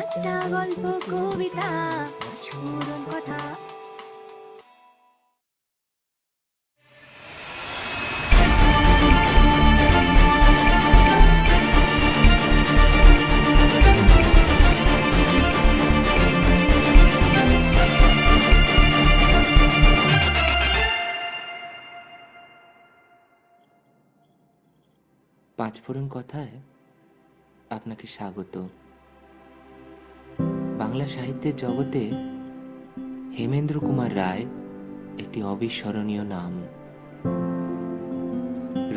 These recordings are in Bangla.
একটা গল্প কবিতা পুরন কথা। পাঁচফোড়ন কথায় আপনাকে স্বাগত। বাংলা সাহিত্যের জগতে হেমেন্দ্র কুমার রায় একটি অবিস্মরণীয় নাম।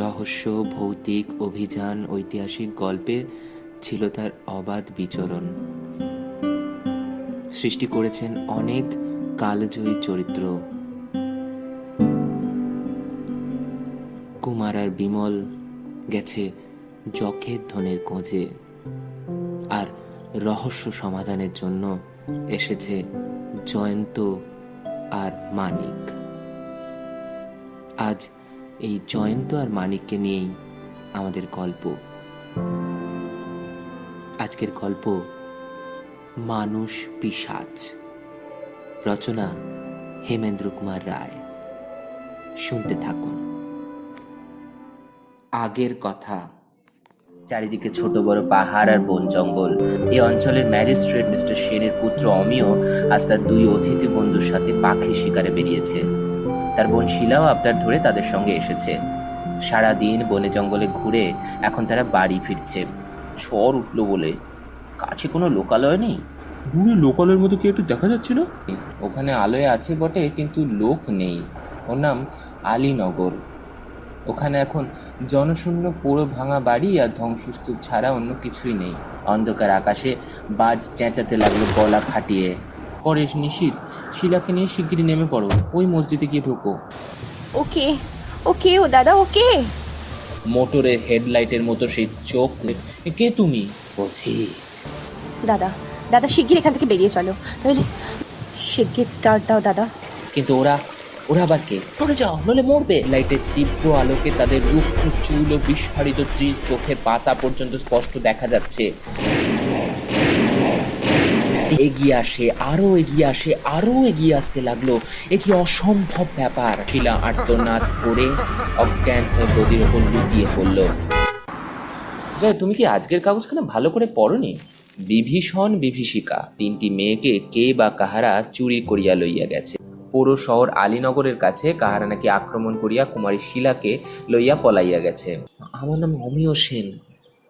রহস্য, ভৌতিক, অভিযান, ঐতিহাসিক গল্পে ছিল তার অবাধ বিচরণ। সৃষ্টি করেছেন অনেক কালজয়ী চরিত্র। কুমার আর বিমল গেছে যক্ষের ধনের খোঁজে, আর রহস্য সমাধানের জন্য এসেছে জয়ন্ত আর মানিক। আজ এই জয়ন্ত আর মানিককে নিয়েই আমাদের গল্প। আজকের গল্প মানুষ পিশাচ। রচনা হেমেন্দ্র কুমার রায়। শুনতে থাকুন। আগের কথা। চারিদিকে ছোট বড় পাহাড় আর বন জঙ্গল। এই অঞ্চলের ম্যাজিস্ট্রেট মিস্টার সেনের পুত্র অমিয় আজ তার দুই অতিথি বন্ধুর সাথে পাখি শিকারে বেরিয়েছে। তার বোন শিলাও আবদার ধরে তাদের সঙ্গে এসেছে। সারাদিন বনে জঙ্গলে ঘুরে এখন তারা বাড়ি ফিরছে। ঝড় উঠলো বলে। কাছে কোনো লোকালয় নেই। দূরে লোকালের মতো কি একটু দেখা যাচ্ছিল? ওখানে আলোয় আছে বটে, কিন্তু লোক নেই। ওর নাম আলীনগর। ওখানে এখন জনশূন্য পোড়ো ভাঙা বাড়ি আর ধ্বংসস্তূপ ছাড়া অন্য কিছুই নেই। অন্ধকার আকাশে বাজ চেঁচাতে লাগলো গলা ফাটিয়ে। পরেশ নিশীথ, শিলাকে নিয়ে শিগগিরই নেমে পড়ো, ওই মসজিদে গিয়ে ঢোকো। ওকে ওকে ও দাদা ওকে। মোটরের হেডলাইটের মতো সেই চোখ। কে তুমি? পথিক। দাদা দাদা শিগগির এখান থেকে বেরিয়ে চলো, নইলে শিগগির স্টার্ট দাও দাদা। কিন্তু ওরা আবার কে? পড়ে যাও, নইলে মরবে। লাইটের তীব্র আলোকে তাদের রুক্ষ চুল ও বিস্ফারিত চোখের পাতা পর্যন্ত স্পষ্ট দেখা যাচ্ছে। এগিয়ে আসে, আরো এগিয়ে আসে, আরো এগিয়ে আসতে লাগলো। এ কি অসম্ভব ব্যাপার! শিলা আর্তনাদ করে অজ্ঞান হয়ে গদির ওপর লুটিয়ে পড়ল। জয়, তুমি কি আজকের কাগজখানা ভালো করে পড়নি? বিভীষণ বিভীষিকা তিনটি মেয়েকে কে বা কাহারা চুরি করিয়া লইয়া গেছে। পুরো শহর আলীনগরের কাছে কাহারা নাকি আক্রমণ করিয়া কুমারী শিলাকে লইয়া পলাইয়া গেছে। আমার নাম অমিয় সেন,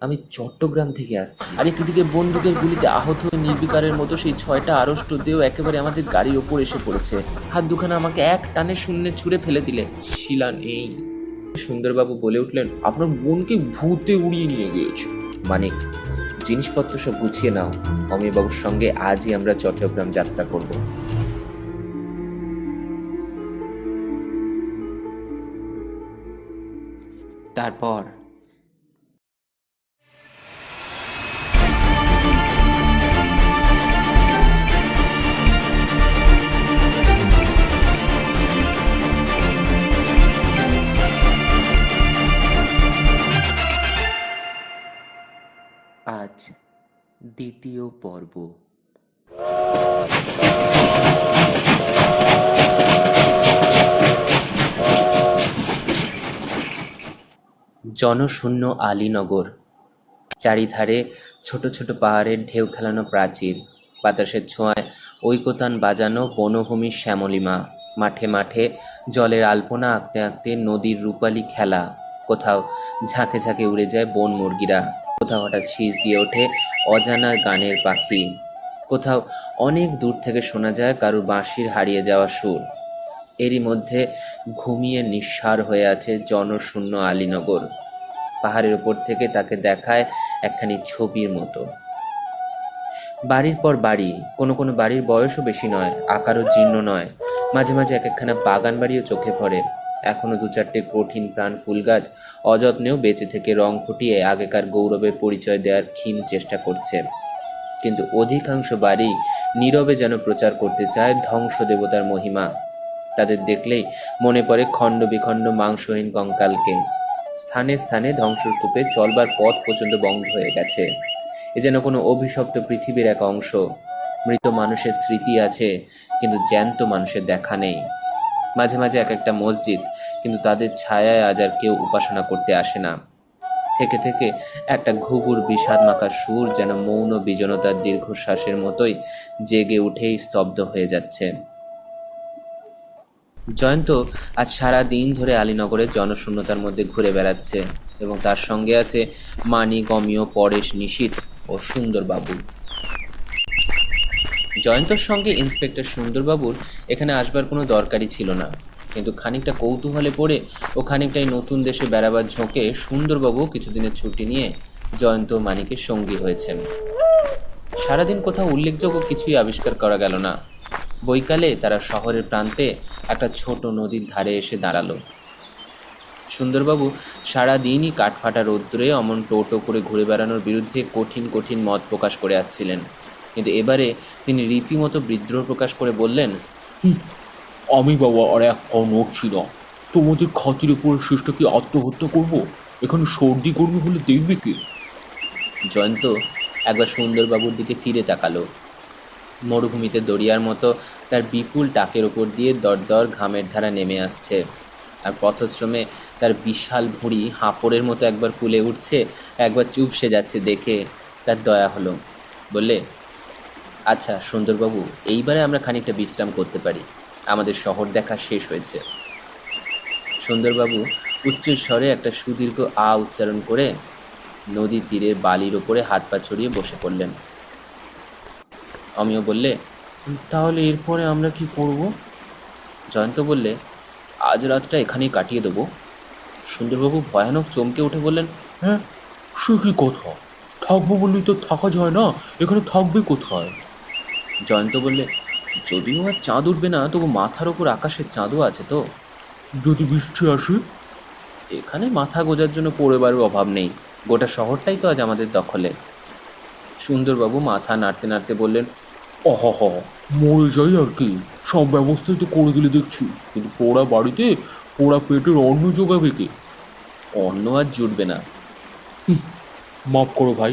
আমি চট্টগ্রাম থেকে আসছি। আর একদিকে বন্দুকের গুলিতে আহত হয়ে নির্বিকারের মতো সেই 6টা আড়ষ্ট দেহ একেবারে আমাদের গাড়ির ওপর এসে পড়েছে। হাত দুখানা আমাকে এক টানে শূন্যে ছুঁড়ে ফেলে দিলে। শিলা নেই। সুন্দরবাবু বলে উঠলেন, আপনার বোনকে ভূতে উড়িয়ে নিয়ে গিয়েছে। মানিক, জিনিসপত্র সব গুছিয়ে নাও। অমিয়বাবুর সঙ্গে আজই আমরা চট্টগ্রাম যাত্রা করব। তারপর আজ দ্বিতীয় পর্ব। জনশূন্য আলীনগর। চারিধারে ছোট ছোট পাহাড়ের ঢেউ খেলানো প্রাচীর, বাতাসের ছোঁয়ায় ঐকতান বাজানো বনভূমির শ্যামলিমা। মাঠে মাঠে জলের আলপনা আঁকতে আঁকতে নদীর রূপালী খেলা। কোথাও ঝাঁকে ঝাঁকে উড়ে যায় বন মুরগিরা, কোথাও হঠাৎ শীষ দিয়ে ওঠে অজানা গানের পাখি, কোথাও অনেক দূর থেকে শোনা যায় কারুর বাঁশির হারিয়ে যাওয়া সুর। এরই মধ্যে ঘুমিয়ে নিঃসার হয়ে আছে জনশূন্য আলীনগর। পাহাড়ের ওপর থেকে তাকে দেখায় একখানি ছবির মতো। বাড়ির পর বাড়ি, কোনো কোনো বাড়ির বয়সও বেশি নয়, আকারও জীর্ণ নয়। মাঝে মাঝে এক একখানা বাগান বাড়িও চোখে পড়ে। এখনো দু চারটে কঠিন প্রাণ ফুল গাছ অযত্নেও বেঁচে থেকে রং ফুটিয়ে আগেকার গৌরবের পরিচয় দেওয়ার ক্ষীণ চেষ্টা করছে। কিন্তু অধিকাংশ বাড়ি নীরবে যেন প্রচার করতে চায় ধ্বংস দেবতার মহিমা। তাদের দেখলেই মনে পড়ে খণ্ড বিখণ্ড মাংসহীন কঙ্কালকে। স্থানে স্থানে ধ্বংসস্তূপে চলবার পথ পর্যন্ত বন্ধ হয়ে গেছে। এ যেন কোনো অভিশপ্ত পৃথিবীর এক অংশ। মৃত মানুষের স্মৃতি আছে, কিন্তু জ্যান্ত মানুষের দেখা নেই। মাঝে মাঝে এক একটা মসজিদ, কিন্তু তাদের ছায়ায় আজ আর কেউ উপাসনা করতে আসে না। থেকে থেকে একটা ঘুঘুর বিষাদ মাখা সুর যেন মৌন বিজনতার দীর্ঘশ্বাসের মতোই জেগে উঠেই স্তব্ধ হয়ে যাচ্ছে। জয়ন্ত আজ সারা দিন ধরে আলীনগরের জনশূন্যতার মধ্যে ঘুরে বেড়াচ্ছে, এবং তার সঙ্গে আছে মানিক, অমিয়, পরেশ, নিশীথ ও সুন্দরবাবু। জয়ন্তর সঙ্গে ইন্সপেক্টর সুন্দরবাবুর এখানে আসবার কোনো দরকারই ছিল না, কিন্তু খানিকটা কৌতূহলে পড়ে ও খানিকটাই নতুন দেশে বেড়াবার ঝোঁকে সুন্দরবাবু কিছুদিনের ছুটি নিয়ে জয়ন্ত ও মানিকের সঙ্গী হয়েছেন। সারাদিন কোথাও উল্লেখযোগ্য কিছুই আবিষ্কার করা গেল না। বৈকালে তারা শহরের প্রান্তে একটা ছোট নদীর ধারে এসে দাঁড়ালো। সুন্দরবাবু সারাদিনই কাঠফাটা রৌদ্রে অমন টোটো করে ঘুরে বেড়ানোর বিরুদ্ধে কঠিন কঠিন মত প্রকাশ করে আসছিলেন, কিন্তু এবারে তিনি রীতিমতো বিদ্রোহ প্রকাশ করে বললেন, আমি বাবা আর এক কম নড়ছি না। তোমাদের খাতিরে পড়ে শেষটা কি আত্মহত্যা করব? এখানে সর্দি কর্মী হলে দেখবে কে? জয়ন্ত একবার সুন্দরবাবুর দিকে ফিরে তাকালো। মরুভূমিতে দরিয়ার মতো তার বিপুল টাকের ওপর দিয়ে দরদর ঘামের ধারা নেমে আসছে, আর পথশ্রমে তার বিশাল ভুঁড়ি হাঁপড়ের মতো একবার ফুলে উঠছে, একবার চুপসে যাচ্ছে দেখে তার দয়া হলো। বললে, আচ্ছা সুন্দরবাবু, এইবারে আমরা খানিকটা বিশ্রাম করতে পারি, আমাদের শহর দেখা শেষ হয়েছে। সুন্দরবাবু উচ্চস্বরে একটা সুদীর্ঘ আ উচ্চারণ করে নদীর তীরের বালির ওপরে হাত পা ছড়িয়ে বসে পড়লেন। অমিয় বললে, তাহলে এরপরে আমরা কি করব? জয়ন্ত বললে, আজ রাতটা এখানেই কাটিয়ে দেবো। সুন্দরবাবু ভয়ানক চমকে উঠে বললেন, হ্যাঁ, সে কি কথা? থাকবো বললেই তো থাকা যায় না, এখানে থাকবে কোথায়? জয়ন্ত বললে, যদিও আর চাঁদ উঠবে না, তবু মাথার ওপর আকাশের চাঁদও আছে তো। যদি বৃষ্টি আসে? এখানে মাথা গোজার জন্য পড়েবারও অভাব নেই, গোটা শহরটাই তো আজ আমাদের দখলে। সুন্দরবাবু মাথা নাড়তে নাড়তে বললেন, অহ, মরে যাই আর কি, সব ব্যবস্থাই তো করে দিলে দেখছি, কিন্তু পোড়া বাড়িতে পোড়া পেটের অন্ন জোগাবে কে? অন্য আর জুটবে না। মাফ করো ভাই,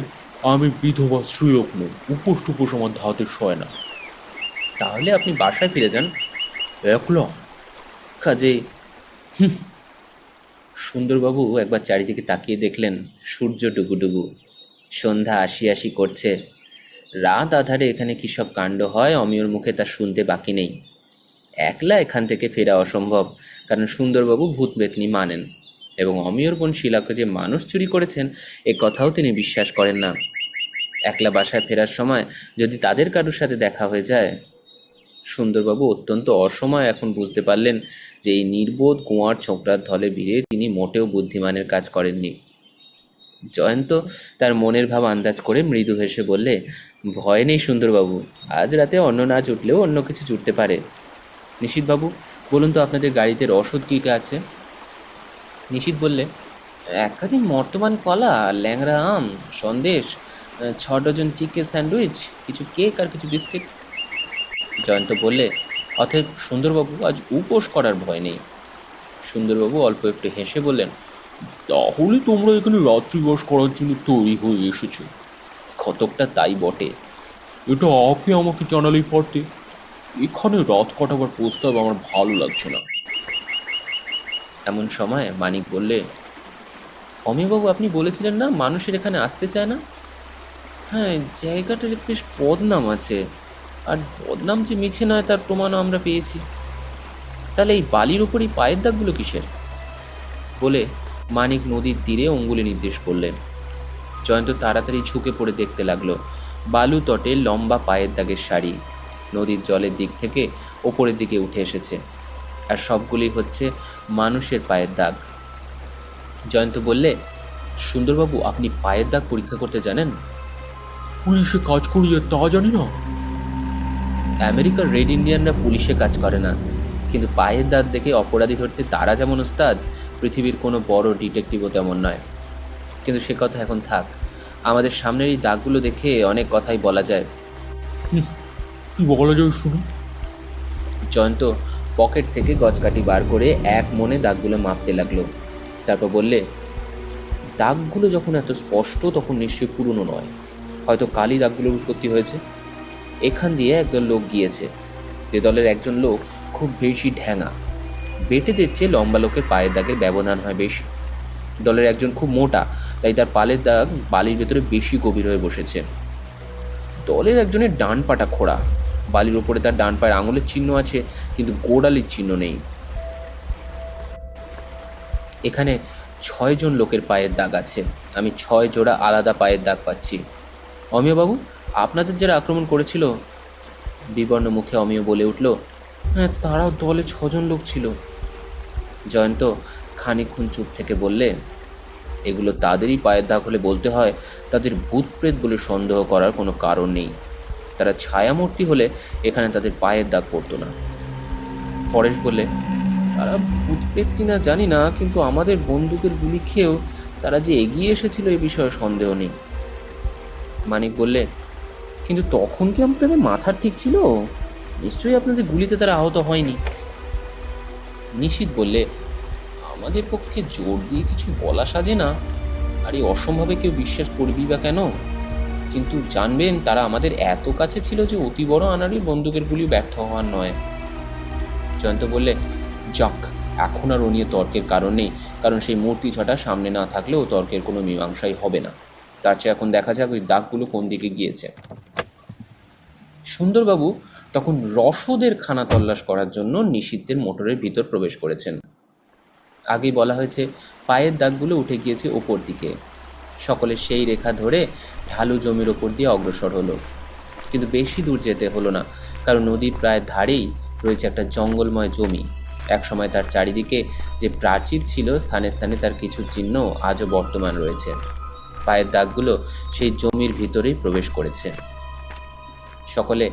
আমি বিধবা স্ত্রীলোক নই, উপোস টুপোস আমার ধাতে সয় না। তাহলে আপনি বাসায় ফিরে যান। একলা? কাজেই সুন্দরবাবু একবার চারিদিকে তাকিয়ে দেখলেন সূর্য ডুবুডুবু, সন্ধ্যা আসি আসি করছে। রাত আধারে এখানে কী সব কাণ্ড হয় অমিয়র মুখে তা শুনতে বাকি নেই। একলা এখান থেকে ফেরা অসম্ভব, কারণ সুন্দরবাবু ভূত বেতনি মানেন, এবং অমিয়র বোন শিলাকে যে মানুষ চুরি করেছেন এ কথাও তিনি বিশ্বাস করেন না। একলা বাসায় ফেরার সময় যদি তাদের কারোর সাথে দেখা হয়ে যায়। সুন্দরবাবু অত্যন্ত অসময়ে এখন বুঝতে পারলেন যে এই নির্বোধ কুঁয়ার ছোকরার ধলে ভিড়ে তিনি মোটেও বুদ্ধিমানের কাজ করেননি। জয়ন্ত তার মনের ভাব আন্দাজ করে মৃদু হেসে বললে, ভয় নেই সুন্দরবাবু, আজ রাতে অন্ন না জুটলেও অন্য কিছু জুটতে পারে। নিশীথবাবু, বলুন তো আপনাদের গাড়িতে রসদ কী কী আছে? নিশীথ বললে, একাধিক মর্তমান কলা, ল্যাংড়া আম, সন্দেশ, 6 ডজন চিকেন স্যান্ডউইচ, কিছু কেক আর কিছু বিস্কিট। জয়ন্ত বললে, অতএব সুন্দরবাবু আজ উপোস করার ভয় নেই। সুন্দরবাবু অল্প একটু হেসে বললেন, তাহলে তোমরা এখানে রাত্রিবাস করার জন্য তৈরি হয়ে এসেছো? কতকটা তাই বটে। এটা আগে আমাকে জানালেই পারতে। এখানে রাত কাটাবার প্রস্তাব আমার ভালো লাগছে না। এমন সময় মানিক বললে, অমিয়বাবু, আপনি বলেছিলেন না মানুষের এখানে আসতে চায় না? হ্যাঁ, জায়গাটার বেশ বদনাম আছে, আর বদনাম যে মিছে নয় তার প্রমাণও আমরা পেয়েছি। তাহলে এই বালির উপরই পায়ের দাগগুলো কিসের? বলে মানিক নদীর তীরে অঙ্গুলি নির্দেশ করলেন। জয়ন্ত তাড়াতাড়ি ঝুঁকে পড়ে দেখতে লাগলো। বালু তটে লম্বা পায়ের দাগের সারি নদীর জলের দিক থেকে ওপরের দিকে উঠে এসেছে, আর সবগুলি হচ্ছে মানুষের পায়ের দাগ। জয়ন্ত বললে, সুন্দরবাবু, আপনি পায়ের দাগ পরীক্ষা করতে জানেন? পুলিশে কাজ করিয়ে তা জানি না। আমেরিকার রেড ইন্ডিয়ানরা পুলিশে কাজ করে না, কিন্তু পায়ের দাগ দেখে অপরাধী ধরতে তারা যেমন ওস্তাদ, পৃথিবীর কোনো বড় ডিটেকটিভও তেমন নয়। কিন্তু সে কথা এখন থাক, আমাদের সামনের এই দাগগুলো দেখে অনেক কথাই বলা যায়। কি বলা যায় শুনি? জয়ন্ত পকেট থেকে গজকাঠি বার করে এক মনে দাগগুলো মাপতে লাগলো। তারপর বললে, দাগগুলো যখন এত স্পষ্ট তখন নিশ্চয়ই পুরনো নয়। হয়তো কালই দাগগুলোর উৎপত্তি হয়েছে। এখান দিয়ে একদল লোক গিয়েছে। যে দলের একজন লোক খুব বেশি ঢ্যাঙা, বেটেদের চেয়ে লম্বা লোকের পায়ের দাগের ব্যবধান হয় বেশি। দলের একজন খুব মোটা, তাই তার পালের দাগ বালির ভেতরে বেশি গভীর হয়ে বসেছে। দলের একজনের ডান পাটা খোঁড়া, বালির উপরে তার ডান পায়ের আঙুলের চিহ্ন আছে, কিন্তু গোড়ালির চিহ্ন নেই। এখানে 6 জন লোকের পায়ের দাগ আছে। আমি 6 জোড়া আলাদা পায়ের দাগ পাচ্ছি। অমিয়বাবু, আপনাদের যারা আক্রমণ করেছিল, বিবর্ণ মুখে অমিয় বলে উঠল, হ্যাঁ, তারাও দলে 6 জন লোক ছিল। জয়ন্ত খানিকক্ষণ চুপ থেকে বললে, এগুলো তাদেরই পায়ের দাগ হলে বলতে হয় তাদের ভূত প্রেত বলে সন্দেহ করার কোনো কারণ নেই। তারা ছায়ামূর্তি হলে এখানে তাদের পায়ের দাগ পড়তো না। পরেশ বললে, তারা ভূত প্রেত কিনা জানি না, কিন্তু আমাদের বন্দুকের গুলি খেয়েও তারা যে এগিয়ে এসেছিল এ বিষয়ে সন্দেহ নেই। মানিক বললে, কিন্তু তখন কি আপনাদের মাথা ঠিক ছিল? নিশ্চয়ই আপনাদের গুলিতে তারা আহত হয়নি। নিশীথ বললে, আমাদের পক্ষে জোর দিয়ে কিছু বলা সাজে না, আর এই অসম্ভবে কেউ বিশ্বাস করবি বা কেন? কিন্তু জানবেন, তারা আমাদের এত কাছে ছিল যে অতি বড় আনাড়ি বন্দুকের গুলি ব্যর্থ হওয়ার নয়। জয়ন্ত বললে, যাক, এখন আর ও নিয়ে তর্কের কারণ নেই, কারণ সেই মূর্তি ছটা সামনে না থাকলেও তর্কের কোনো মীমাংসাই হবে না। তার চেয়ে এখন দেখা যাক ওই দাগগুলো কোন দিকে গিয়েছে। সুন্দরবাবু তখন রসদের খানা তল্লাশ করার জন্য নিশীথের মোটরের ভিতর প্রবেশ করেছেন। আগেই বলা হয়েছে পায়ের দাগগুলো উঠে গিয়েছে ওপর দিকে। সকলে সেই রেখা ধরে ঢালু জমির ওপর দিয়ে অগ্রসর হলো, কিন্তু বেশি দূর যেতে হলো না, কারণ নদীর প্রায় ধারেই রয়েছে একটা জঙ্গলময় জমি। একসময় তার চারিদিকে যে প্রাচীর ছিল, স্থানে স্থানে তার কিছু চিহ্ন আজও বর্তমান রয়েছে। পায়ের দাগগুলো সেই জমির ভিতরেই প্রবেশ করেছে। সকলে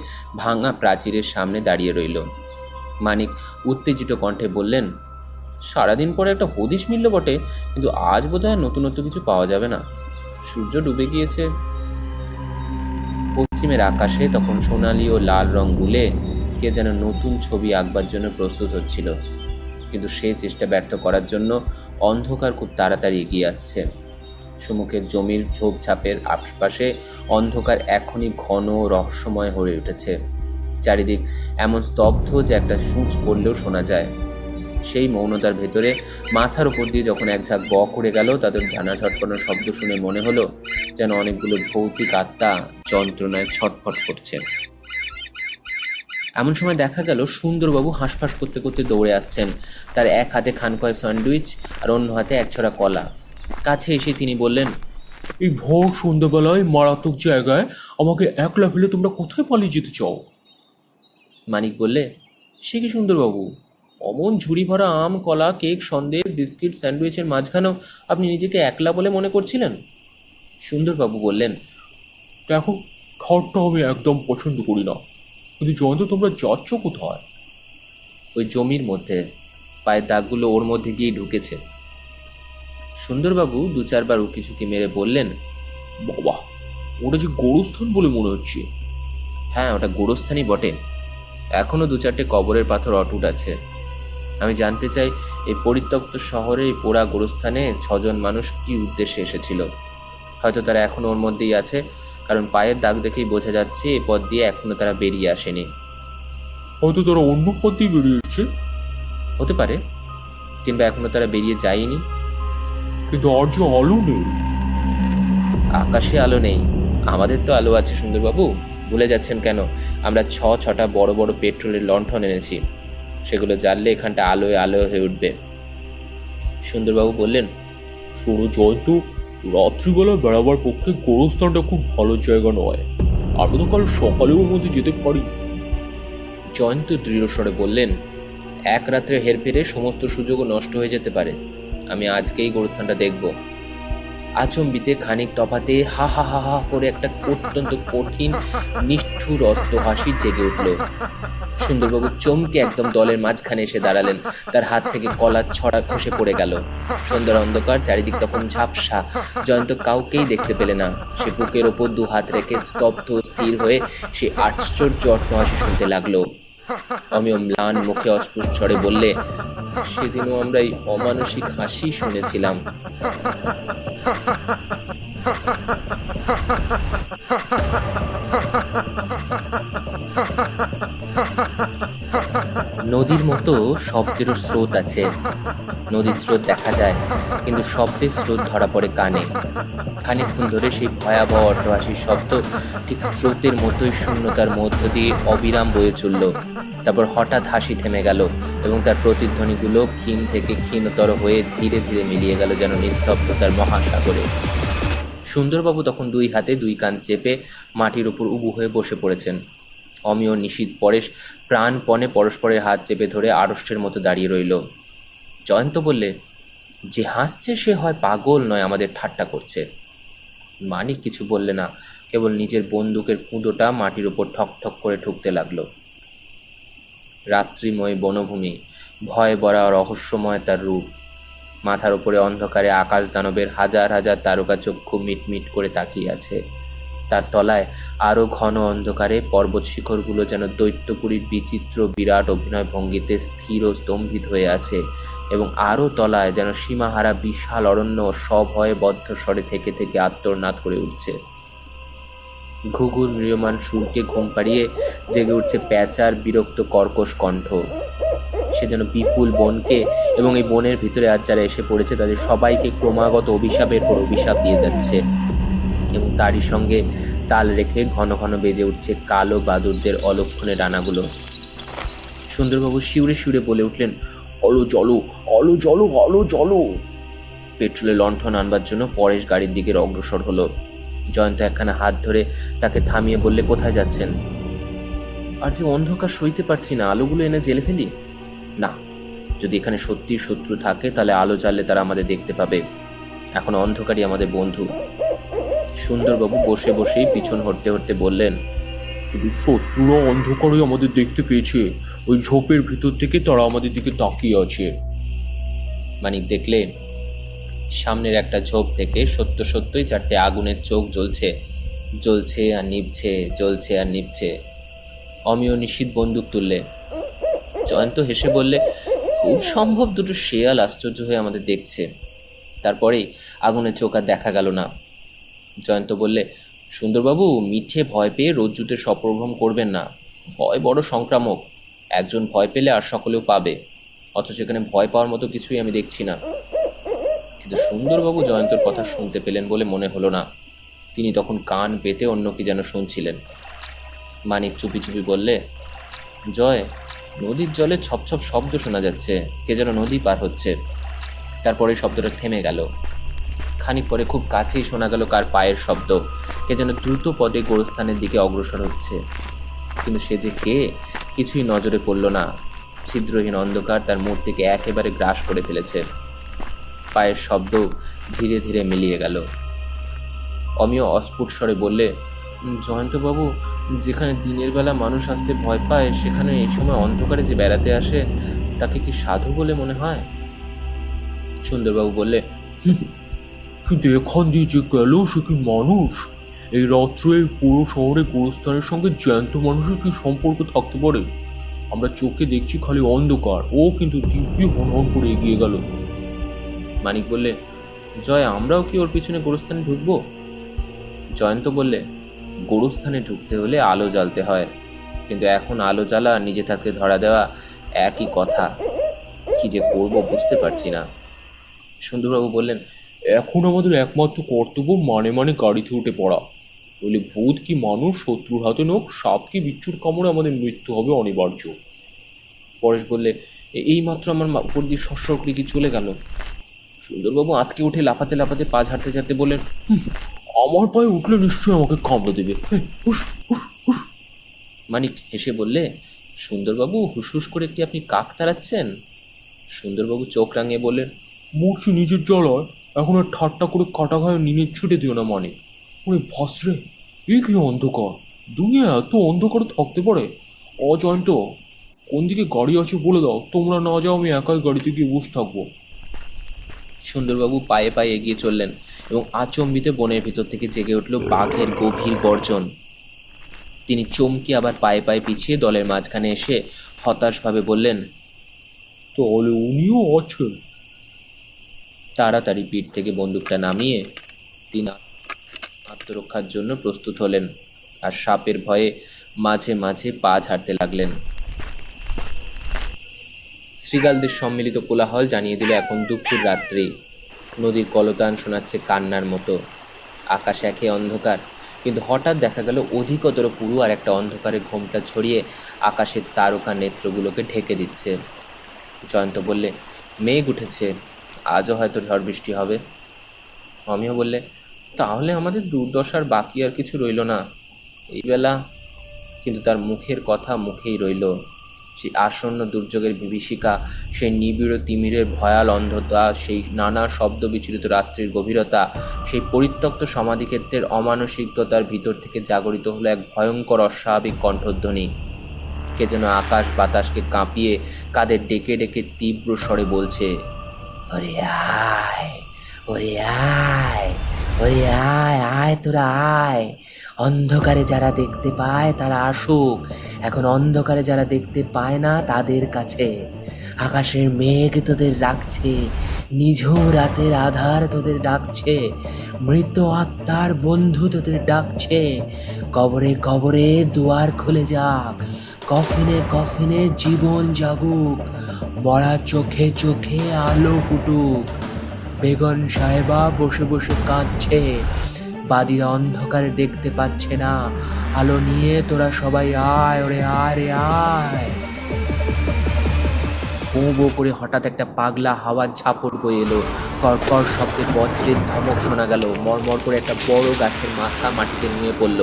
ভাঙা প্রাচীরের সামনে দাঁড়িয়ে রইল। মানিক উত্তেজিত কণ্ঠে বললেন, সারাদিন পরে একটা হদিশ মিলল বটে, কিন্তু আজ বোধহয় নতুনত্ব কিছু পাওয়া যাবে না। সূর্য ডুবে গিয়েছে। পশ্চিমের আকাশে তখন সোনালি ও লাল রং গুলে কে যেন নতুন ছবি আঁকবার জন্য প্রস্তুত হচ্ছিল, কিন্তু সে চেষ্টা ব্যর্থ করার জন্য অন্ধকার খুব তাড়াতাড়ি এগিয়ে আসছে। সম্মুখের জমির ঝোপঝাপের আশপাশে অন্ধকার এখনই ঘন রহস্যময় হয়ে উঠেছে। চারিদিক এমন স্তব্ধ যে একটা সূচ পড়লেও শোনা যায়। সেই মৌনতার ভেতরে মাথার উপর দিয়ে যখন এক ঝাঁক বক উড়ে গেল, তাদের ঝানা ঝটকানোর শব্দ শুনে মনে হলো যেন অনেকগুলো ভৌতিক আত্মা যন্ত্রণায় ছটফট করছে। এমন সময় দেখা গেল সুন্দরবাবু হাঁসফাঁস করতে করতে দৌড়ে আসছেন। তার এক হাতে খানকয় স্যান্ডউইচ আর অন্য হাতে এক ছড়া কলা। কাছে এসে তিনি বললেন, এই ভোর সন্ধ্যাবেলায় মারাত্মক জায়গায় আমাকে একলা ফেলে তোমরা কোথায় পালিয়ে যেতে চাও? মানিক বললে, সে কি সুন্দরবাবু, অমন ঝুড়ি ভরা আম, কলা, কেক, সন্দেশ, বিস্কিট, স্যান্ডউইচের মাঝখানেও আপনি নিজেকে একলা বলে মনে করছিলেন? সুন্দরবাবু বললেন, দেখো, খাওয়ারটা আমি একদম পছন্দ করি না, কিন্তু জয়ন্ত তোমরা যাচ্ছ কোথায়? ওই জমির মধ্যে। পায়ের দাগগুলো ওর মধ্যে গিয়ে ঢুকেছে। সুন্দরবাবু 2-4 বার উকিঝুঁকি মেরে বললেন, বাবা, ওটা যে গোরস্থান বলে মনে হচ্ছে। হ্যাঁ, ওটা গোরস্থানই বটে। এখনো 2-4টে কবরের পাথর অটুট আছে। আমি জানতে চাই, এই পরিত্যক্ত শহরে এই পোড়া গোরস্থানে 6 জন মানুষ কি উদ্দেশ্যে এসেছিল। হয়তো তারা এখনো ওর মধ্যেই আছে, কারণ পায়ের দাগ দেখেই বোঝা যাচ্ছে এই পথ দিয়ে এখনো তারা বেরিয়ে আসেনি। হয়তো তারা অন্য পথ দিয়ে বেরিয়ে এসছে। হতে পারে, কিংবা এখনো তারা বেরিয়ে যায়নি। কিন্তু আর যে আলো নেই। আকাশে আলো নেই, আমাদের তো আলো আছে সুন্দরবাবু। ভুলে যাচ্ছেন কেন? আমরা 6টা বড় বড় পেট্রোলের লণ্ঠন এনেছি, সেগুলো জ্বাললে এখানটা আলোয় আলোয় হয়ে উঠবে। সুন্দরবাবু বললেন, শোনো জয়ন্ত, রাত্রিবেলা বেড়াবার পক্ষে গোরস্থানটা খুব ভালো জায়গা নয়। আমি তো কাল সকালেও ওর মধ্যে যেতে পারি। জয়ন্ত দৃঢ়স্বরে বললেন, এক রাত্রে হেরফেরে সমস্ত সুযোগও নষ্ট হয়ে যেতে পারে। আমি আজকেই গোরস্থানটা দেখব। আচম্বিতে খানিক তফাতে হা হা হা হা করে একটা অত্যন্ত কঠিন নিষ্ঠুর হাসি জেগে উঠল। সুন্দরবাবু চমকে একদম দলের মাঝখানে এসে দাঁড়ালেন। তার হাত থেকে কলার ছড়া খসে পড়ে গেল। সন্ধ্যার অন্ধকার, চারিদিক তখন ঝাপসা। জয়ন্ত কাউকেই দেখতে পেলে না। সে বুকের ওপর 2 হাত রেখে স্তব্ধ স্থির হয়ে সে আশ্চর্য অট্টহাসি শুনতে লাগলো। অমিয় ম্লান মুখে অস্ফুট স্বরে বললে, সেদিনও আমরা এই অমানসিক হাসি শুনেছিলাম। নদীর মতো শব্দেরও স্রোত আছে। নদীর স্রোত দেখা যায়, কিন্তু শব্দের স্রোত ধরা পড়ে কানে। খানিকক্ষণ ধরে সেই ভয়াবহ অট্টহাসির শব্দ ঠিক স্রোতের মতোই শূন্যতার মধ্য দিয়ে অবিরাম বয়ে চলল। তারপর হঠাৎ হাসি থেমে গেল এবং তার প্রতিধ্বনিগুলো ক্ষীণ থেকে ক্ষীণতর হয়ে ধীরে ধীরে মিলিয়ে গেল যেন নিস্তব্ধতার মহাসাগরে। সুন্দরবাবু তখন দুই হাতে দুই কান চেপে মাটির উপর উবু হয়ে বসে পড়েছেন। অমিয়, নিশীথ, পরেশ প্রাণপণে পরস্পরের হাত চেপে ধরে আড়ষ্টের মতো দাঁড়িয়ে রইল। জয়ন্ত বললে, যে হাসছে সে হয় পাগল, নয় আমাদের ঠাট্টা করছে। মানিক কিছু বললে না, কেবল নিজের বন্দুকের কুঁদোটা মাটির উপর ঠক ঠক করে ঠুকতে লাগলো। রাত্রিময় বনভূমি, ভয় ভরা রহস্যময় তার রূপ। মাথার উপরে অন্ধকারে আকাশ দানবের হাজার হাজার তারকা চক্ষু মিটমিট করে তাকিয়ে আছে। তার তলায় আরও ঘন অন্ধকারে পর্বত শিখরগুলো যেন দৈত্যপুরীর বিচিত্র বিরাট অভিনয় ভঙ্গিতে স্থির ও স্তম্ভিত হয়ে আছে, এবং আরও তলায় যেন সীমাহারা বিশাল অরণ্য সভয়ে বদ্ধ স্বরে থেকে থেকে আত্মনাদ করে উঠছে। ঘুঘুর ম্রিয়মান সুরকে ঘুম পাড়িয়ে জেগে উঠছে প্যাঁচার বিরক্ত কর্কশ কণ্ঠ। সে যেন বিপুল বনকে এবং এই বনের ভিতরে আজ যারা এসে পড়েছে তাদের সবাইকে ক্রমাগত অভিশাপের পর অভিশাপ দিয়ে যাচ্ছে, এবং তারই সঙ্গে তাল রেখে ঘন ঘন বেজে উঠছে কালো বাদুরদের অলক্ষণে ডানাগুলো। সুন্দরবাবু শিউরে শিউরে বলে উঠলেন, অলো জলো, অলো জলো, অলো জলো। পেট্রোলে লণ্ঠন আনবার জন্য পরেশ গাড়ির দিকে অগ্রসর হলো। জয়ন্ত একখানা হাত ধরে তাকে থামিয়ে বললে, কোথায় যাচ্ছেন? আর যে অন্ধকার সইতে পারছি না, আলোগুলো এনে জেলে ফেলি? না, যদি এখানে সত্যি শত্রু থাকে তাহলে আলো জ্বাললে তারা আমাদের দেখতে পাবে। এখন অন্ধকারই আমাদের বন্ধু। সুন্দরবাবু বসে বসেই পিছন হটতে হটতে বললেন, কিন্তু শত্রুরা অন্ধকারে আমাদের দেখতে পেয়েছে। ওই ঝোপের ভিতর থেকে তারা আমাদের দিকে তাকিয়ে আছে। মানিক দেখলে সামনের একটা ঝোপ থেকে সত্য সত্যই চারটে আগুনের চোখ জ্বলছে, জ্বলছে আর নিভছে, জ্বলছে আর নিভছে। অমিয় নিশীথ বন্দুক তুললে। জয়ন্ত হেসে বললে, খুব সম্ভব দুটো শেয়াল আশ্চর্য হয়ে আমাদের দেখছে। তারপরেই আগুনের চোখ আর দেখা গেল না। জয়ন্ত বললে, সুন্দরবাবু, মিথ্যে ভয় পেয়ে রজ্জুতে সপ্রভ্রম করবেন না। ভয় বড় সংক্রামক। একজন ভয় পেলে আর সকলেও পাবে, অথচ এখানে ভয় পাওয়ার মতো কিছুই আমি দেখছি না। কিন্তু সুন্দরবাবু জয়ন্তর কথা শুনতে পেলেন বলে মনে হলো না। তিনি তখন কান পেতে অন্য কি যেন শুনছিলেন। মানিক চুপি চুপি বললে, জয়, নদীর জলে ছপছপ শব্দ শোনা যাচ্ছে, কে যেন নদী পার হচ্ছে। তারপরে শব্দটা থেমে গেল। খানিক পরে খুব কাছেই শোনা গেল কার পায়ের শব্দ। কে যেন দ্রুত পদে গোরস্থানের দিকে অগ্রসর হচ্ছে, কিন্তু সে যে কে কিছুই নজরে পড়ল না। ছিদ্রহীন অন্ধকার তার মূর্তিকে একেবারে গ্রাস করে ফেলেছে। পায়ের শব্দ ধীরে ধীরে মিলিয়ে গেল। অমিয় অস্ফুট স্বরে বললে, জয়ন্তবাবু, যেখানে দিনের বেলা মানুষ আসতে ভয় পায়, সেখানে এই সময় অন্ধকারে যে বেড়াতে আসে তাকে কি সাধু বলে মনে হয়? সুন্দরবাবু বললে, কিন্তু এখান দিয়ে যে গেল সে কি মানুষ? এই রাত্রে পুরো শহরে গোরস্থানের সঙ্গে জ্যান্ত মানুষের কি সম্পর্ক থাকতে পারে? আমরা চোখে দেখছি খালি অন্ধকার, ও কিন্তু দিব্যি হনহন করে এগিয়ে গেল। মানিক বললে, জয়, আমরাও কি ওর পিছনে গোরস্থানে ঢুকবো? জয়ন্ত বললে, গোরস্থানে ঢুকতে হলে আলো জ্বালতে হয়, কিন্তু এখন আলো জ্বালা নিজে থাকতে ধরা দেওয়া একই কথা। কি যে করব বুঝতে পারছি না। সুন্দরবাবু বললেন, এখন আমাদের একমাত্র কর্তব্য মানে গাড়িতে উঠে পড়া। বলে ভূত কি মানুষ, শত্রুর হাতে নোক, সাপ কি বিচ্ছুর কামড়ে আমাদের মৃত্যু হবে অনিবার্য। পরেশ বললে, এই মাত্র আমার উপর দিয়ে সশরকরি কি চলে গেল। সুন্দরবাবু আঁতকে উঠে লাফাতে লাফাতে পা ঝাড়তে ঝাড়তে বললেন, আমার পায়ে উঠলে নিশ্চয়ই আমাকে কামড়ে দেবে। মানিক হেসে বললে, সুন্দরবাবু, হুসহুস করে কি আপনি কাক তাড়াচ্ছেন? সুন্দরবাবু চোখ রাঙিয়ে বললেন, মরছি নিজের জ্বালায়, এখন আর ঠাট্টা করে কাটা ঘায়ে নিনে ছুটে দিও না। মানে ওরে ভাসরে, এ কি অন্ধকার! দুনিয়া এত অন্ধকার থাকতে পারে? অজয়ন্ত, কোন দিকে গাড়ি আছে বলে দাও, তোমরা না যাও, আমি একাই গাড়িতে গিয়ে বসে থাকবো। সুন্দরবাবু পায়ে পায়ে এগিয়ে চললেন এবং আচম্বিতে বনের ভিতর থেকে জেগে উঠল বাঘের গভীর গর্জন। তিনি চমকে আবার পায়ে পায়ে পিছিয়ে দলের মাঝখানে এসে হতাশভাবে বললেন, তাহলে উনিও আছেন? তাড়াতাড়ি পিঠ থেকে বন্দুকটা নামিয়ে তিনি আত্মরক্ষার জন্য প্রস্তুত হলেন আর সাপের ভয়ে মাঝে মাঝে পা ছাড়তে লাগলেন। শৃগালদের সম্মিলিত কোলাহল জানিয়ে দিল এখন দুপুর রাত্রি। নদীর কলতান শোনাচ্ছে কান্নার মতো। আকাশ একে অন্ধকার, কিন্তু হঠাৎ দেখা গেল অধিকতর পুরু আর একটা অন্ধকারে ঘোমটা ছড়িয়ে আকাশের তারকা নেত্রগুলোকে ঢেকে দিচ্ছে। জয়ন্ত বললে, মেঘ উঠেছে, আজও হয়তো ঝড় বৃষ্টি হবে। অমিয় বললে, তাহলে আমাদের দুর্দশার বাকি আর কিছু রইল না এই বেলা। কিন্তু তার মুখের কথা মুখেই রইল। সেই আসন্ন দুর্যোগের বিভীষিকা, সেই নিবিড় তিমিরের ভয়াল অন্ধতা, সেই নানা শব্দ বিচলিত রাত্রির গভীরতা, সেই পরিত্যক্ত সমাধিক্ষেত্রের অমানসিকতার ভিতর থেকে জাগরিত হলো এক ভয়ঙ্কর অস্বাভাবিক কণ্ঠধ্বনি। কে যেন আকাশ বাতাসকে কাঁপিয়ে কাদের ডেকে ডেকে তীব্র স্বরে বলছে, ওরে আয়, ওরে আয়, ওরে আয়, আয় তোরা আয়। অন্ধকারে যারা দেখতে পায় তারা আসুক, এখন অন্ধকারে যারা দেখতে পায় না তাদের কাছে। আকাশের মেঘ তোদের ডাকছে, নিঝুম রাতের আধার তোদের ডাকছে, মৃত আত্মার বন্ধু তোদের ডাকছে। কবরে কবরে দুয়ার খুলে যাক, কফিনে কফিনে জীবন জাগুক, মরা চোখে চোখে আলো ফুটুক। বেগম সাহেবা বসে বসে কাঁদছে, বাদীরা অন্ধকারে দেখতে পাচ্ছে না, আলো নিয়ে তোরা সবাই আয়, ওরে আয় রে আয়। বো বো করে হঠাৎ একটা পাগলা হাওয়ার ঝাপট বয়ে এলো। কর্কর শব্দে বজ্রের ধমক শোনা গেল। মরমর করে একটা বড় গাছের মাথা মাটিতে নুয়ে পড়ল।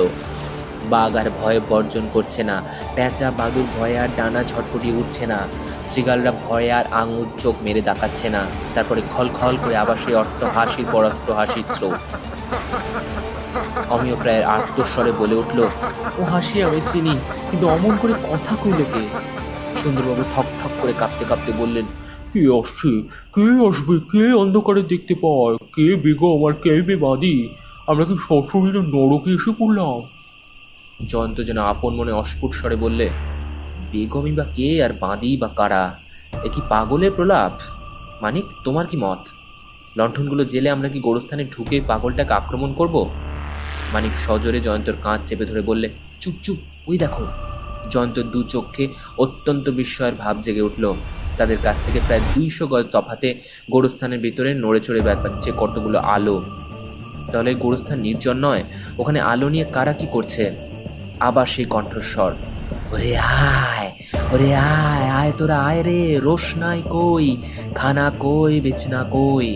বাঘ আর ভয়ে বর্জন করছে না, পেঁচা বাদুর ভয়ে আর ডানা ছটপটিয়ে উঠছে না, শৃগালরা ভয়ে আর আঙুর চোখ মেরে তাকাচ্ছে না। তারপরে খলখল করে আবার সেই অট্টহাসির পর অট্টহাসির স্রোত। অমিয় প্রায় আর্তস্বরে বলে উঠল, ও হাসি আমি চিনি, কিন্তু অমন করে কথা কইল কে? সুন্দরবাবু ঠক ঠক করে কাঁপতে কাঁপতে বললেন, কে আসছে, কে আসবে, কে অন্ধকারে দেখতে পায়, কে বেগম আর কে বেবাদী? আমরা কি সশরীরে নরকে এসে পড়লাম? জয়ন্ত যেন আপন মনে অস্ফুট স্বরে বললে, বেগমই বা কে আর বাঁধি বা কারা? এ কি পাগলের প্রলাপ? মানিক, তোমার কি মত? লণ্ঠনগুলো জেলে আমরা কি গোরস্থানে ঢুকে পাগলটাকে আক্রমণ করব? মানিক সজোরে জয়ন্তর কাঁধ চেপে ধরে বললে, চুপ চুপ, ওই দেখো। জয়ন্তর দু চক্ষে অত্যন্ত বিস্ময়ের ভাব জেগে উঠল। তাদের কাছ থেকে প্রায় 200 গজ তফাতে গোরস্থানের ভিতরে নড়ে চড়ে বেড়াচ্ছে কতগুলো আলো। তাহলে গোরস্থান নির্জন নয়, ওখানে আলো নিয়ে কারা কি করছে? আবার সেই কণ্ঠস্বর, ওরে আয়, ওরে আয়, আয় তোরা আয় রে, রোশনাই কই, খানা কই, বেচনা কই।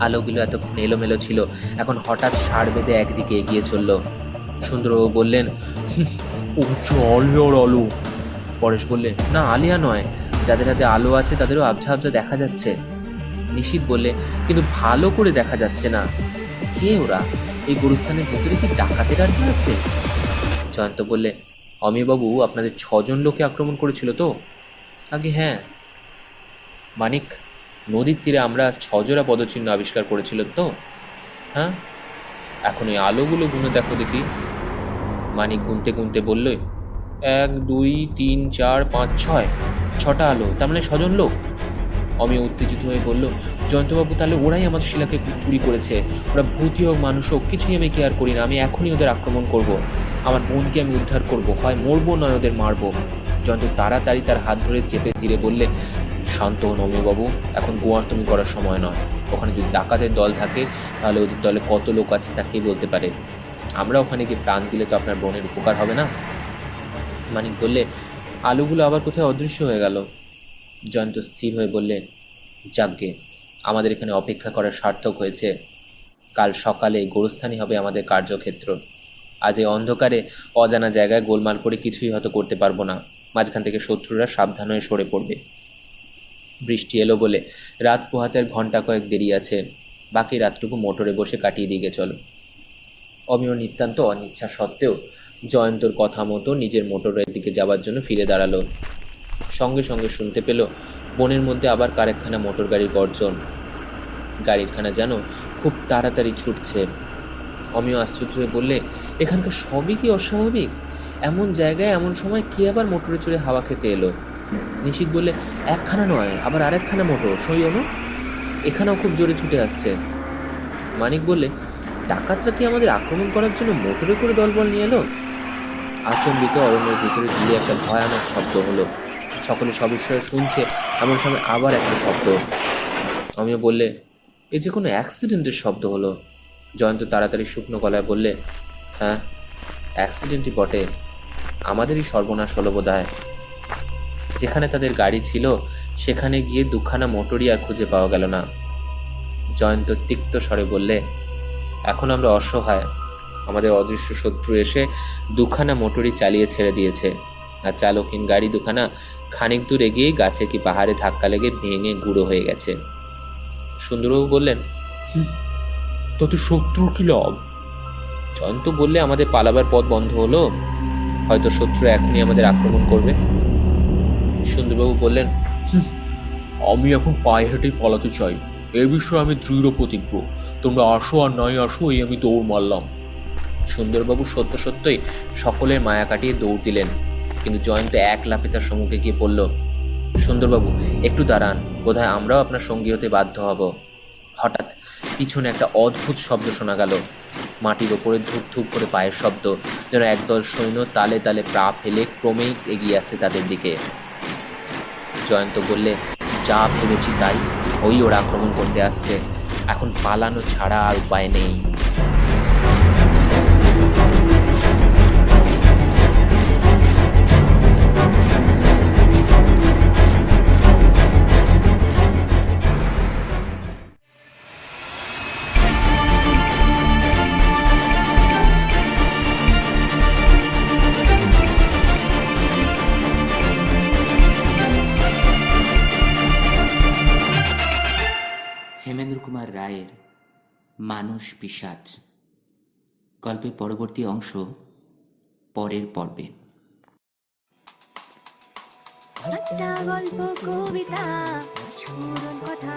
আলোগুলো এতক্ষণ এলোমেলো ছিল, এখন হঠাৎ সার বেঁধে একদিকে এগিয়ে চলল। সুন্দরবাবু বললেন, ও আলিয়ার আলো। পরেশ বললে, না আলিয়া নয়, যাদের হাতে আলো আছে তাদেরও আবঝা আবঝা দেখা যাচ্ছে। নিশীথ বললে, কিন্তু ভালো করে দেখা যাচ্ছে না। কে ওরা? এই গোরস্থানের ভেতরে কি ডাকাতের আড্ডা আছে? জয়ন্ত বললে, অমিয়বাবু আপনাদের 6 জন লোকে আক্রমণ করেছিল তো? আগে হ্যাঁ। মানিক, নদীর তীরে আমরা 6 জোড়া পদচিহ্ন আবিষ্কার করেছিল তো? হ্যাঁ। এখন ওই আলোগুলো গুনে দেখো দেখি। মানিক গুনতে গুনতে বলল, 1 2 3 4 5 6, 6টা আলো, তার মানে 6 জন লোক। অমিয় উত্তেজিত হয়ে বলল, জয়ন্তবাবু তাহলে ওরাই আমার শিলাকে চুরি করেছে। ওরা ভূতি হোক মানুষ হোক কিছুই আমি কেয়ার করি না, আমি এখনই ওদের আক্রমণ করব। আমার বোনকে আমি উদ্ধার করব, হয় মরবো নয় ওদের মারবো। জয়ন্ত তাড়াতাড়ি তার হাত ধরে চেপে ধীরে বললে, শান্ত হন অমিয়বাবু, এখন গোয়ার্তমি করার সময় নয়। ওখানে যদি ডাকাতের দল থাকে তাহলে ওদের দলে কত লোক আছে তা কে বলতে পারে। আমরা ওখানে গিয়ে প্রাণ দিলে তো আপনার বোনের উপকার হবে না। মানিক বললে, আলুগুলো আবার কোথায় অদৃশ্য হয়ে গেল? জয়ন্ত স্থির হয়ে বললে, যাকগে, আমাদের এখানে অপেক্ষা করার সার্থক হয়েছে। কাল সকালে গোরস্থানই হবে আমাদের কার্যক্ষেত্র। আজ এই অন্ধকারে অজানা জায়গায় গোলমাল করে কিছুই হয়তো করতে পারবো না। মাঝখান থেকে শত্রুরা সাবধান হয়ে সরে পড়বে। বৃষ্টি এলো বলে রাত পোহাতে আর ঘন্টা কয়েক দেরি আছে। বাকি রাতটুকু মোটরে বসে কাটিয়ে দিয়ে চলো। অমিয় নিতান্ত অনিচ্ছা সত্ত্বেও জয়ন্তর কথা মতো নিজের মোটরের দিকে যাওয়ার জন্য ফিরে দাঁড়ালো। সঙ্গে সঙ্গে শুনতে পেল বনের মধ্যে আবার কারেকখানা মোটর গাড়ির গর্জন। গাড়িরখানা যেন খুব তাড়াতাড়ি ছুটছে। অমিয় আশ্চর্য হয়ে বললে, এখানকার সবই কি অস্বাভাবিক? এমন জায়গায় এমন সময় কে আবার মোটরে চড়ে হাওয়া খেতে এলো? নিশীথ বললে, একখানা নয়, আবার আরেকখানা মোটর, সই অনু, এখানেও খুব জোরে ছুটে আসছে। মানিক বললে, ডাকাতরা কি আমাদের আক্রমণ করার জন্য মোটরে করে দলবল নিয়ে এলো? আচম্বিত অরণ্যের ভিতরে দূরে একটা ভয়ানক শব্দ হলো। সকলে সবিস্ময়ে শুনছে এমন সময় আবার একটা শব্দ। অমিয় বললে, এ যে কোনো অ্যাক্সিডেন্টের শব্দ হলো। জয়ন্ত তাড়াতাড়ি শুকনো গলায় বললে, হ্যাঁ, অ্যাক্সিডেন্টই বটে, আমাদেরই সর্বনাশ হলো বোধহয়। যেখানে তাদের গাড়ি ছিল সেখানে গিয়ে দুখানা মোটরই আর খুঁজে পাওয়া গেল না। জয়ন্ত তিক্ত স্বরে বললে, এখন আমরা অসহায়। আমাদের অদৃশ্য শত্রু এসে দুখানা মোটরই চালিয়ে ছেড়ে দিয়েছে, আর চালকহীন গাড়ি দুখানা খানিক দূর এগিয়েই গাছে কি পাহাড়ে ধাক্কা লেগে ভেঙে গুঁড়ো হয়ে গেছে। সুন্দরবাবু বললেন, তাতে শত্রুর কি লাভ? জয়ন্ত বললে, আমাদের পালাবার পথ বন্ধ হলো, হয়তো শত্রু এখনই আমাদের আক্রমণ করবে। সুন্দরবাবু বললেন, আমি এখন পায়ে হেঁটেই পালাতে চাই, এ বিষয়ে আমি দৃঢ় প্রতিজ্ঞ। তোমরা আসো আর নাই আসো, এই আমি দৌড় মারলাম। সুন্দরবাবু সত্য সত্যই সকলের মায়া কাটিয়ে দৌড় দিলেন, কিন্তু জয়ন্ত এক লাফে তার সম্মুখে গিয়ে পড়ল। সুন্দরবাবু, একটু দাঁড়ান, বোধহয় আমরাও আপনার সঙ্গী হতে বাধ্য হব। হঠাৎ পিছনে একটা অদ্ভুত শব্দ শোনা গেল, মাটির ওপরে ধূপ ধূপ করে পায়ের শব্দ, যেন একদল সৈন্য তালে তালে পা ফেলে ক্রমেই এগিয়ে আসছে তাদের দিকে। জয়ন্ত বললে, যা ভেবেছি তাই, ওই ওরা আক্রমণ করতে আসছে, এখন পালানো ছাড়া আর উপায় নেই। হেমেন্দ্র কুমার রায়ের মানুষ পিশাচ গল্পের পরবর্তী অংশ পরের পর্বে। ঠাট্টা, গল্প, কবিতা, স্ফুরণ কথা।